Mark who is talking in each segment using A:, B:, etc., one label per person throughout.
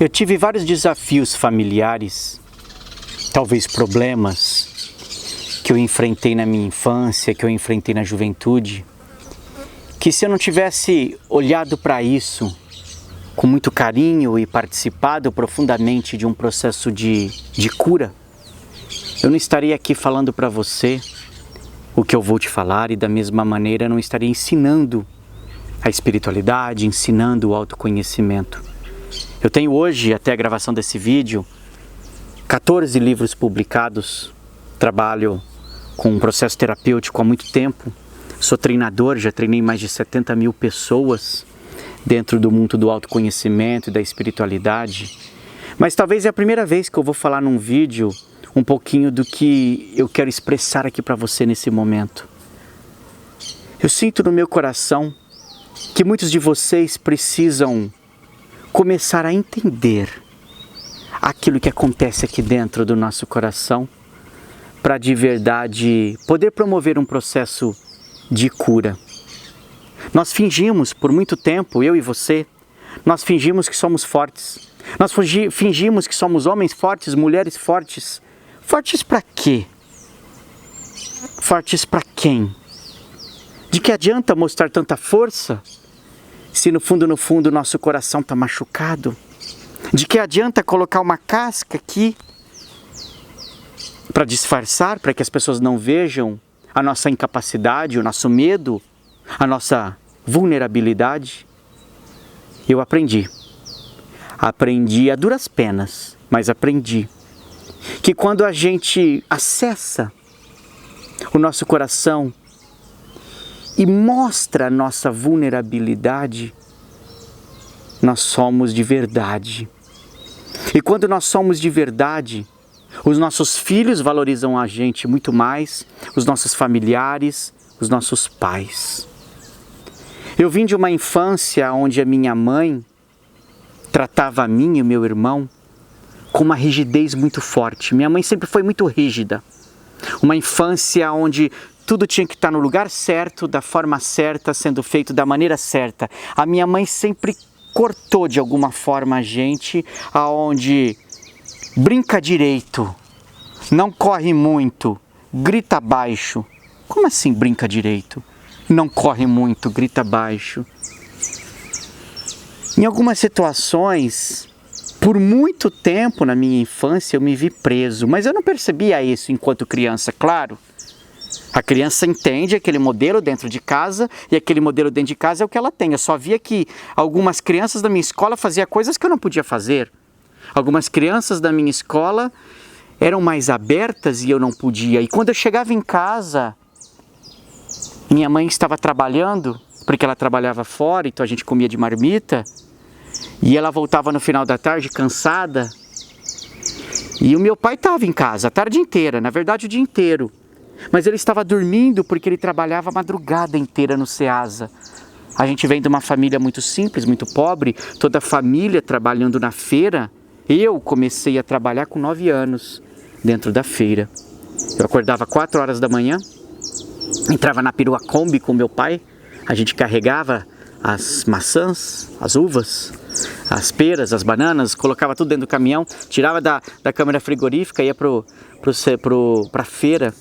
A: Eu tive vários desafios familiares, talvez problemas que eu enfrentei na minha infância, que eu enfrentei na juventude, que se eu não tivesse olhado para isso com muito carinho e participado profundamente de um processo de cura, eu não estaria aqui falando para você o que eu vou te falar e da mesma maneira não estaria ensinando a espiritualidade, ensinando o autoconhecimento. Eu tenho hoje, até a gravação desse vídeo, 14 livros publicados, trabalho com um processo terapêutico há muito tempo, sou treinador, já treinei mais de 70 mil pessoas dentro do mundo do autoconhecimento e da espiritualidade, mas talvez é a primeira vez que eu vou falar num vídeo um pouquinho do que eu quero expressar aqui para você nesse momento. Eu sinto no meu coração que muitos de vocês precisam começar a entender aquilo que acontece aqui dentro do nosso coração para de verdade poder promover um processo de cura. Nós fingimos por muito tempo, eu e você, nós fingimos que somos fortes. Nós fingimos que somos homens fortes, mulheres fortes. Fortes para quê? Fortes para quem? De que adianta mostrar tanta força se no fundo nosso coração está machucado? De que adianta colocar uma casca aqui para disfarçar, para que as pessoas não vejam a nossa incapacidade, o nosso medo, a nossa vulnerabilidade? Eu aprendi a duras penas, mas aprendi que quando a gente acessa o nosso coração e mostra a nossa vulnerabilidade, nós somos de verdade. E quando nós somos de verdade, os nossos filhos valorizam a gente muito mais, os nossos familiares, os nossos pais. Eu vim de uma infância onde a minha mãe tratava a mim e o meu irmão com uma rigidez muito forte. Minha mãe sempre foi muito rígida. Uma infância onde tudo tinha que estar no lugar certo, da forma certa, sendo feito da maneira certa. A minha mãe sempre cortou de alguma forma a gente, aonde brinca direito, não corre muito, grita baixo. Como assim brinca direito? Não corre muito, grita baixo. Em algumas situações, por muito tempo na minha infância eu me vi preso, mas eu não percebia isso enquanto criança, claro. A criança entende aquele modelo dentro de casa e aquele modelo dentro de casa é o que ela tem. Eu só via que algumas crianças da minha escola faziam coisas que eu não podia fazer. Algumas crianças da minha escola eram mais abertas e eu não podia. E quando eu chegava em casa, minha mãe estava trabalhando, porque ela trabalhava fora, então a gente comia de marmita, e ela voltava no final da tarde cansada, e o meu pai estava em casa a tarde inteira, na verdade o dia inteiro. Mas ele estava dormindo porque ele trabalhava a madrugada inteira no Ceasa. A gente vem de uma família muito simples, muito pobre, toda a família trabalhando na feira. Eu comecei a trabalhar com 9 anos dentro da feira. Eu acordava 4 horas da manhã, entrava na perua Kombi com meu pai, a gente carregava as maçãs, as uvas, as peras, as bananas, colocava tudo dentro do caminhão, tirava da câmara frigorífica e ia para a feira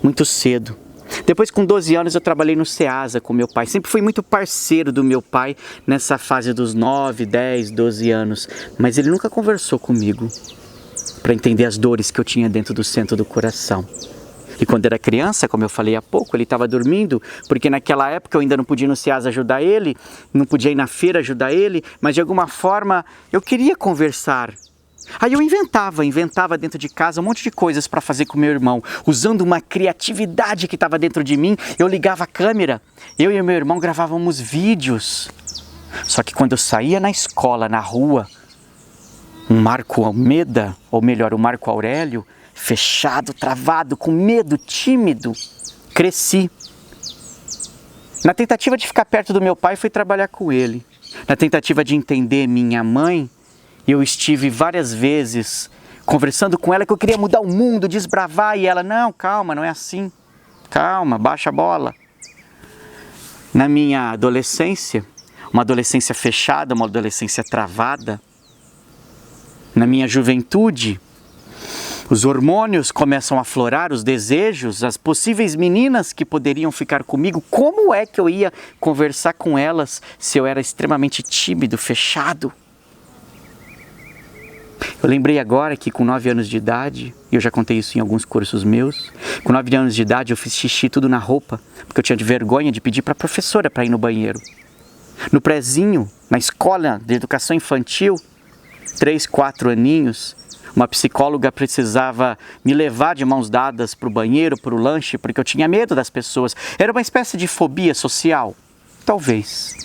A: muito cedo. Depois, com 12 anos, eu trabalhei no Ceasa com meu pai. Sempre fui muito parceiro do meu pai nessa fase dos 9, 10, 12 anos. Mas ele nunca conversou comigo para entender as dores que eu tinha dentro do centro do coração. E quando era criança, como eu falei há pouco, ele estava dormindo, porque naquela época eu ainda não podia ir no Ceasa ajudar ele, não podia ir na feira ajudar ele, mas de alguma forma eu queria conversar. Aí eu inventava dentro de casa um monte de coisas para fazer com meu irmão. Usando uma criatividade que estava dentro de mim, eu ligava a câmera. Eu e meu irmão gravávamos vídeos. Só que quando eu saía na escola, na rua, um Marco Almeida, ou melhor, um Marco Aurélio, fechado, travado, com medo, tímido, cresci. Na tentativa de ficar perto do meu pai, fui trabalhar com ele. Na tentativa de entender minha mãe, eu estive várias vezes conversando com ela que eu queria mudar o mundo, desbravar, e ela, não, calma, não é assim, calma, baixa a bola. Na minha adolescência, uma adolescência fechada, uma adolescência travada, Na minha juventude, os hormônios começam a aflorar, os desejos, as possíveis meninas que poderiam ficar comigo. Como é que eu ia conversar com elas se eu era extremamente tímido, fechado? Eu lembrei agora que com 9 anos de idade, e eu já contei isso em alguns cursos meus, com 9 anos de idade eu fiz xixi tudo na roupa, porque eu tinha de vergonha de pedir para a professora para ir no banheiro. No prezinho, na escola de educação infantil, 3, 4 aninhos, uma psicóloga precisava me levar de mãos dadas para o banheiro, para o lanche, porque eu tinha medo das pessoas. Era uma espécie de fobia social? Talvez.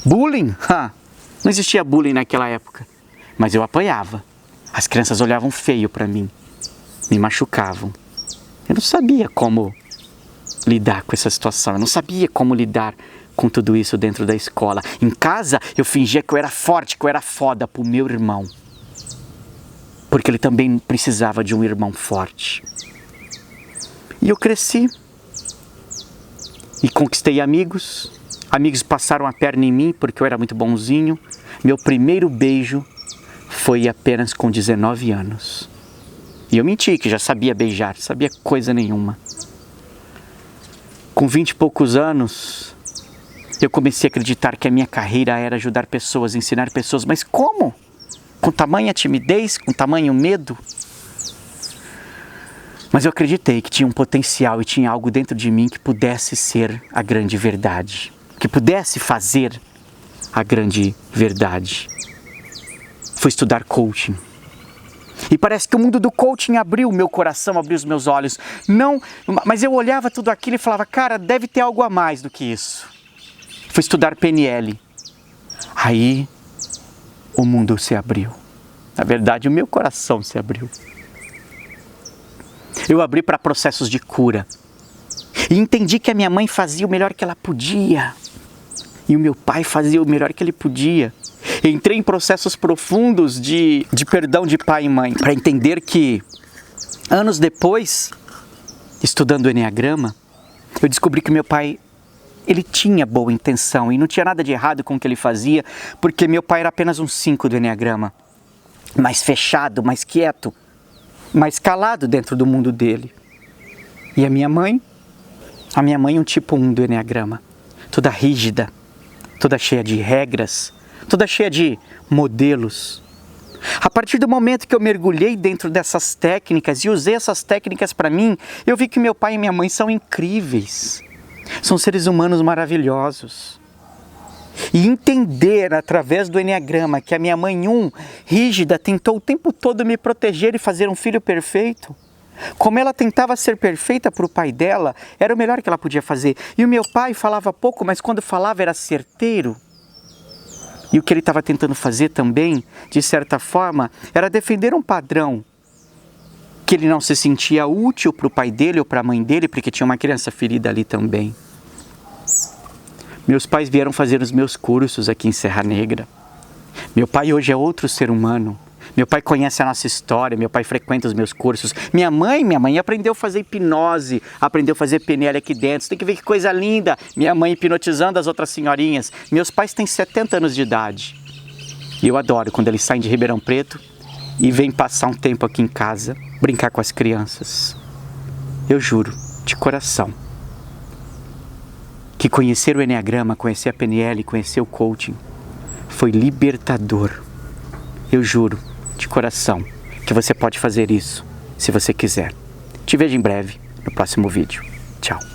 A: Bullying? Não existia bullying naquela época. Mas eu apanhava. As crianças olhavam feio para mim. Me machucavam. Eu não sabia como lidar com essa situação. Eu não sabia como lidar com tudo isso dentro da escola. Em casa, eu fingia que eu era forte, que eu era foda pro meu irmão. Porque ele também precisava de um irmão forte. E eu cresci. E conquistei amigos. Amigos passaram a perna em mim porque eu era muito bonzinho. Meu primeiro beijo foi apenas com 19 anos. E eu menti que já sabia beijar, sabia coisa nenhuma. Com 20 e poucos anos, eu comecei a acreditar que a minha carreira era ajudar pessoas, ensinar pessoas. Mas como? Com tamanha timidez, com tamanho medo? Mas eu acreditei que tinha um potencial e tinha algo dentro de mim que pudesse ser a grande verdade. Que pudesse fazer a grande verdade. Fui estudar coaching. E parece que o mundo do coaching abriu o meu coração, abriu os meus olhos. Não, mas eu olhava tudo aquilo e falava, cara, deve ter algo a mais do que isso. Fui estudar PNL. Aí o mundo se abriu. Na verdade, o meu coração se abriu. Eu abri para processos de cura. E entendi que a minha mãe fazia o melhor que ela podia. E o meu pai fazia o melhor que ele podia. Entrei em processos profundos de perdão de pai e mãe, para entender que, anos depois, estudando o Enneagrama, eu descobri que meu pai, ele tinha boa intenção e não tinha nada de errado com o que ele fazia, porque meu pai era apenas um 5 do Enneagrama, mais fechado, mais quieto, mais calado dentro do mundo dele. E a minha mãe um tipo 1 do Enneagrama, toda rígida, toda cheia de regras, toda cheia de modelos. A partir do momento que eu mergulhei dentro dessas técnicas e usei essas técnicas para mim, eu vi que meu pai e minha mãe são incríveis. São seres humanos maravilhosos. E entender através do Enneagrama que a minha mãe 1, rígida, tentou o tempo todo me proteger e fazer um filho perfeito. Como ela tentava ser perfeita para o pai dela, era o melhor que ela podia fazer. E o meu pai falava pouco, mas quando falava era certeiro. E o que ele estava tentando fazer também, de certa forma, era defender um padrão que ele não se sentia útil para o pai dele ou para a mãe dele, porque tinha uma criança ferida ali também. Meus pais vieram fazer os meus cursos aqui em Serra Negra. Meu pai hoje é outro ser humano. Meu pai conhece a nossa história, meu pai frequenta os meus cursos. Minha mãe aprendeu a fazer hipnose, aprendeu a fazer PNL aqui dentro. Você tem que ver que coisa linda. Minha mãe hipnotizando as outras senhorinhas. Meus pais têm 70 anos de idade. E eu adoro quando eles saem de Ribeirão Preto e vêm passar um tempo aqui em casa, brincar com as crianças. Eu juro, de coração, que conhecer o Enneagrama, conhecer a PNL, conhecer o coaching, foi libertador. Eu juro, de coração, que você pode fazer isso, se você quiser. Te vejo em breve, no próximo vídeo. Tchau.